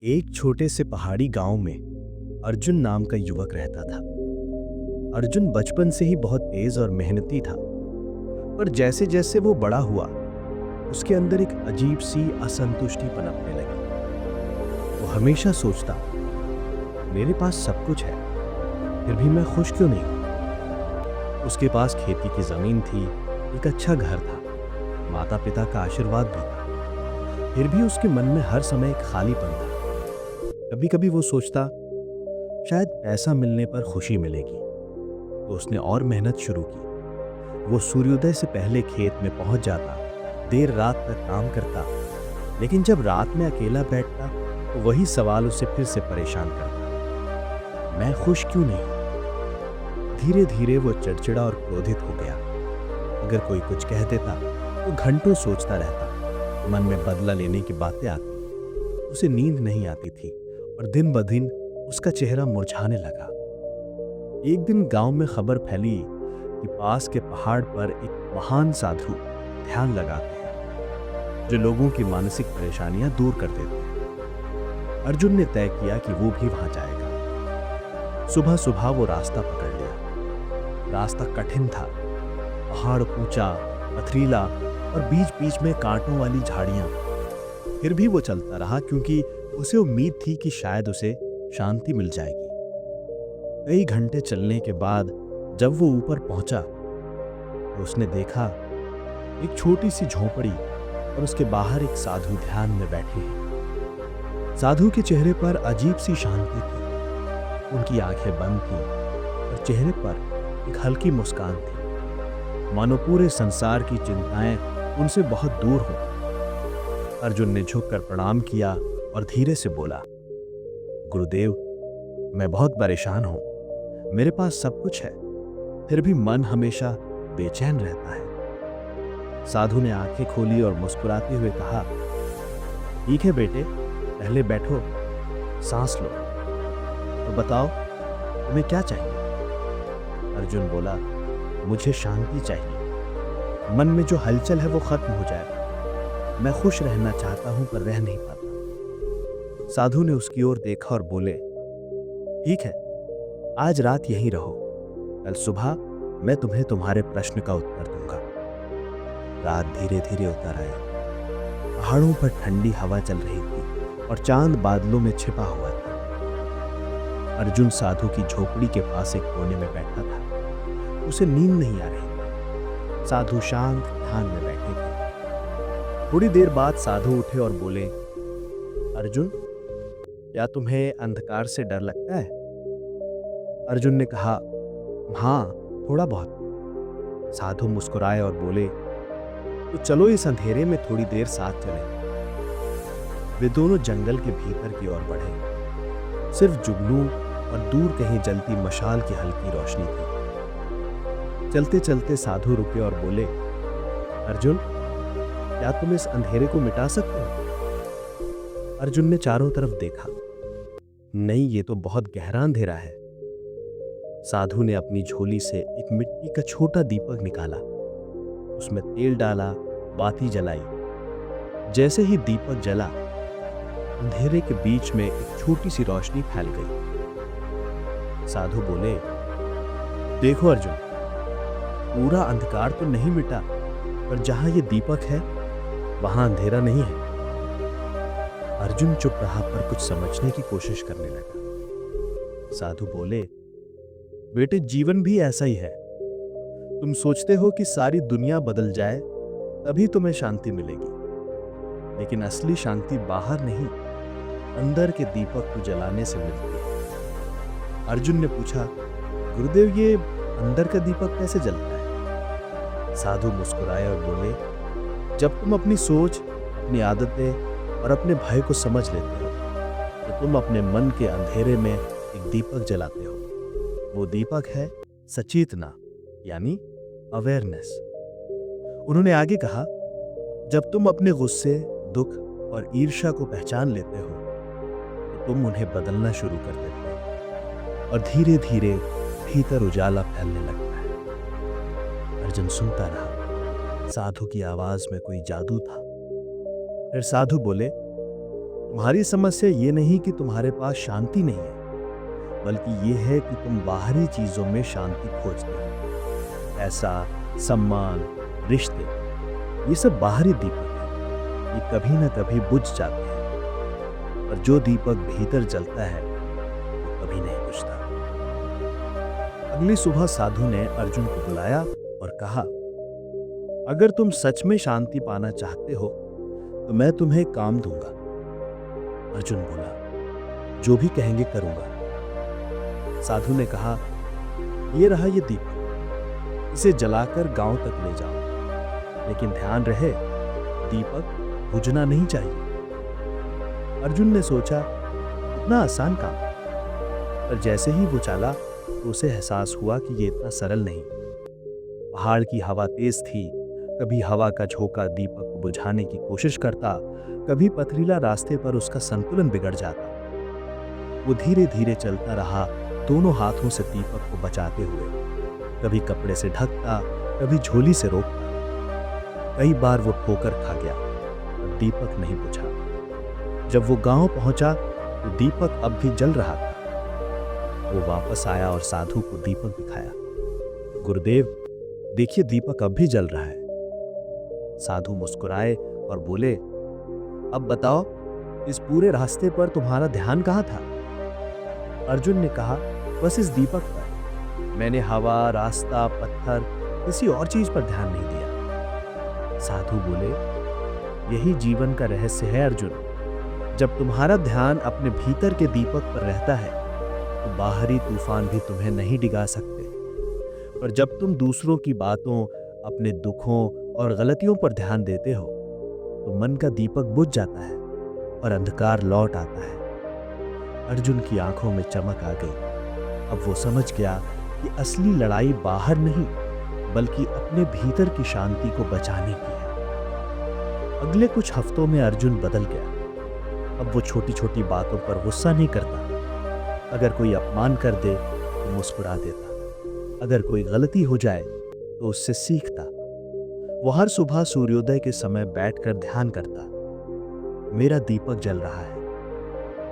एक छोटे से पहाड़ी गांव में अर्जुन नाम का युवक रहता था। अर्जुन बचपन से ही बहुत तेज और मेहनती था, पर जैसे जैसे वो बड़ा हुआ उसके अंदर एक अजीब सी असंतुष्टि पनपने लगी। वो हमेशा सोचता, मेरे पास सब कुछ है, फिर भी मैं खुश क्यों नहीं हूं। उसके पास खेती की जमीन थी, एक अच्छा घर था, माता पिता का आशीर्वाद भी था, फिर भी उसके मन में हर समय एक खालीपन था। कभी कभी वो सोचता, शायद पैसा मिलने पर खुशी मिलेगी, तो उसने और मेहनत शुरू की। वो सूर्योदय से पहले खेत में पहुंच जाता, देर रात तक काम करता, लेकिन जब रात में अकेला बैठता तो वही सवाल उसे फिर से परेशान करता, मैं खुश क्यों नहीं। धीरे धीरे वो चिड़चिड़ा और क्रोधित हो गया। अगर कोई कुछ कह देता तो घंटों सोचता रहता, मन में बदला लेने की बातें आती। उसे नींद नहीं आती थी और दिन ब दिन उसका चेहरा मुरझाने लगा। एक दिन गांव में खबर फैली कि पास के पहाड़ पर एक महान साधु ध्यान लगाते हैं, जो लोगों की मानसिक परेशानियां दूर कर देते हैं। अर्जुन ने तय किया कि वो भी वहां जाएगा। सुबह सुबह वो रास्ता पकड़ लिया। रास्ता कठिन था, पहाड़ ऊंचा, पथरीला और बीच बीच में कांटों वाली झाड़ियां। फिर भी वो चलता रहा, क्योंकि उसे उम्मीद थी कि शायद उसे शांति मिल जाएगी। कई घंटे चलने के बाद जब वो ऊपर पहुंचा तो उसने देखा एक छोटी सी झोपड़ी और उसके बाहर एक साधु ध्यान में बैठे हैं। साधु के चेहरे पर अजीब सी शांति थी। उनकी आंखें बंद थी और चेहरे पर एक हल्की मुस्कान थी, मानो पूरे संसार की चिंताएं उनसे बहुत दूर हो। अर्जुन ने झुककर प्रणाम किया और धीरे से बोला, गुरुदेव, मैं बहुत परेशान हूं। मेरे पास सब कुछ है, फिर भी मन हमेशा बेचैन रहता है। साधु ने आंखें खोली और मुस्कुराते हुए कहा, ठीक है बेटे, पहले बैठो, सांस लो और बताओ तुम्हें क्या चाहिए। अर्जुन बोला, मुझे शांति चाहिए। मन में जो हलचल है वो खत्म हो जाए। मैं खुश रहना चाहता हूं पर रह नहीं पाता। साधु ने उसकी ओर देखा और बोले, ठीक है, आज रात यहीं रहो, कल सुबह मैं तुम्हें तुम्हारे प्रश्न का उत्तर दूंगा। रात धीरे धीरे उतर आई। पहाड़ों पर ठंडी हवा चल रही थी और चांद बादलों में छिपा हुआ था। अर्जुन साधु की झोपड़ी के पास एक कोने में बैठा था। उसे नींद नहीं आ रही थी। साधु शांत ध्यान में बैठे थे। थोड़ी देर बाद साधु उठे और बोले, अर्जुन, क्या तुम्हें अंधकार से डर लगता है। अर्जुन ने कहा, हाँ, थोड़ा बहुत। साधु मुस्कुराए और बोले, तो चलो इस अंधेरे में थोड़ी देर साथ चलें। वे दोनों जंगल के भीतर की ओर बढ़े। सिर्फ जुगनू और दूर कहीं जलती मशाल की हल्की रोशनी थी। चलते चलते साधु रुके और बोले, अर्जुन, क्या तुम इस अंधेरे को मिटा सकते हो। अर्जुन ने चारों तरफ देखा। नहीं, ये तो बहुत गहरा अंधेरा है। साधु ने अपनी झोली से एक मिट्टी का छोटा दीपक निकाला, उसमें तेल डाला, बाती जलाई। जैसे ही दीपक जला, अंधेरे के बीच में एक छोटी सी रोशनी फैल गई। साधु बोले, देखो अर्जुन, पूरा अंधकार तो नहीं मिटा, पर जहां ये दीपक है वहां अंधेरा नहीं है। अर्जुन चुप रहा, पर कुछ समझने की कोशिश करने लगा। साधु बोले, बेटे, जीवन भी ऐसा ही है। तुम सोचते हो कि सारी दुनिया बदल जाए तभी तुम्हें शांति मिलेगी, लेकिन असली शांति बाहर नहीं, अंदर के दीपक को जलाने से मिलती है। अर्जुन ने पूछा, गुरुदेव, ये अंदर का दीपक कैसे जलता है। साधु मुस्कुराए और बोले, जब तुम अपनी सोच, अपनी आदतें और अपने भय को समझ लेते हो तो तुम अपने मन के अंधेरे में एक दीपक जलाते हो। वो दीपक है सचेतना, यानी अवेयरनेस। उन्होंने आगे कहा, जब तुम अपने गुस्से, दुख और ईर्ष्या को पहचान लेते हो तो तुम उन्हें बदलना शुरू कर देते हो और धीरे धीरे भीतर उजाला फैलने लगता है। अर्जुन सुनता रहा। साधु की आवाज में कोई जादू था। फिर साधु बोले, तुम्हारी समस्या ये नहीं कि तुम्हारे पास शांति नहीं है, बल्कि ये है कि तुम बाहरी चीजों में शांति खोजते हो। पैसा, सम्मान, रिश्ते, ये सब बाहरी दीपक है। ये कभी ना कभी बुझ जाते हैं, पर जो दीपक भीतर जलता है वो कभी नहीं बुझता। अगली सुबह साधु ने अर्जुन को बुलाया और कहा, अगर तुम सच में शांति पाना चाहते हो तो मैं तुम्हें एक काम दूंगा। अर्जुन बोला, जो भी कहेंगे करूंगा। साधु ने कहा, ये रहा ये दीपक, इसे जलाकर गांव तक ले जाओ, लेकिन ध्यान रहे दीपक बुझना नहीं चाहिए। अर्जुन ने सोचा, इतना आसान काम, पर जैसे ही वो चला तो उसे एहसास हुआ कि ये इतना सरल नहीं। पहाड़ की हवा तेज थी, कभी हवा का झोंका दीपक को बुझाने की कोशिश करता, कभी पथरीला रास्ते पर उसका संतुलन बिगड़ जाता। वो धीरे धीरे चलता रहा, दोनों हाथों से दीपक को बचाते हुए, कभी कपड़े से ढकता, कभी झोली से रोकता। कई बार वो ठोकर खा गया, पर दीपक नहीं बुझा। जब वो गांव पहुंचा तो दीपक अब भी जल रहा था। वो वापस आया और साधु को दीपक दिखाया। गुरुदेव, देखिए दीपक अब भी जल रहा है। साधु मुस्कुराए और बोले, अब बताओ, इस पूरे रास्ते पर तुम्हारा ध्यान कहाँ था? अर्जुन ने कहा, बस इस दीपक पर। मैंने हवा, रास्ता, पत्थर, किसी और चीज पर ध्यान नहीं दिया। साधु बोले, यही जीवन का रहस्य है अर्जुन। जब तुम्हारा ध्यान अपने भीतर के दीपक पर रहता है तो बाहरी तूफान भी तुम्हें नहीं डिगा सकते। पर जब तुम दूसरों की बातों, अपने दुखों और गलतियों पर ध्यान देते हो तो मन का दीपक बुझ जाता है और अंधकार लौट आता है। अर्जुन की आंखों में चमक आ गई। अब वो समझ गया कि असली लड़ाई बाहर नहीं, बल्कि अपने भीतर की शांति को बचाने की है। अगले कुछ हफ्तों में अर्जुन बदल गया। अब वो छोटी छोटी बातों पर गुस्सा नहीं करता। अगर कोई अपमान कर दे तो मुस्कुरा देता। अगर कोई गलती हो जाए तो उससे सीखता। वो हर सुबह सूर्योदय के समय बैठकर ध्यान करता, मेरा दीपक जल रहा है।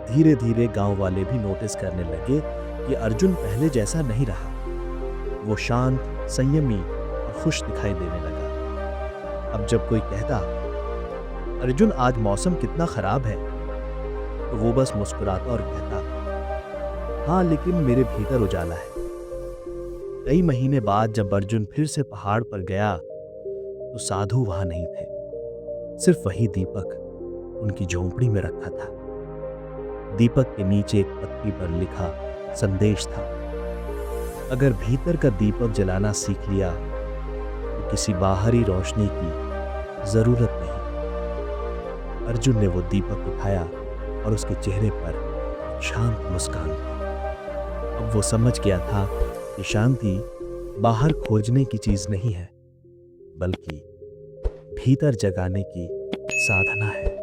धीरे धीरे गांव वाले भी नोटिस करने लगे कि अर्जुन पहले जैसा नहीं रहा। वो शांत, संयमी और खुश दिखाई देने लगा। अब जब कोई कहता, अर्जुन आज मौसम कितना खराब है, तो वो बस मुस्कुराता और कहता, हाँ लेकिन मेरे भीतर उजाला है। कई महीने बाद जब अर्जुन फिर से पहाड़ पर गया तो साधु वहां नहीं थे। सिर्फ वही दीपक उनकी झोंपड़ी में रखा था। दीपक के नीचे एक पत्ती पर लिखा संदेश था, अगर भीतर का दीपक जलाना सीख लिया तो किसी बाहरी रोशनी की जरूरत नहीं। अर्जुन ने वो दीपक उठाया और उसके चेहरे पर एक शांत मुस्कान थी। अब वो समझ गया था कि शांति बाहर खोजने की चीज नहीं है, बल्कि भीतर जगाने की साधना है।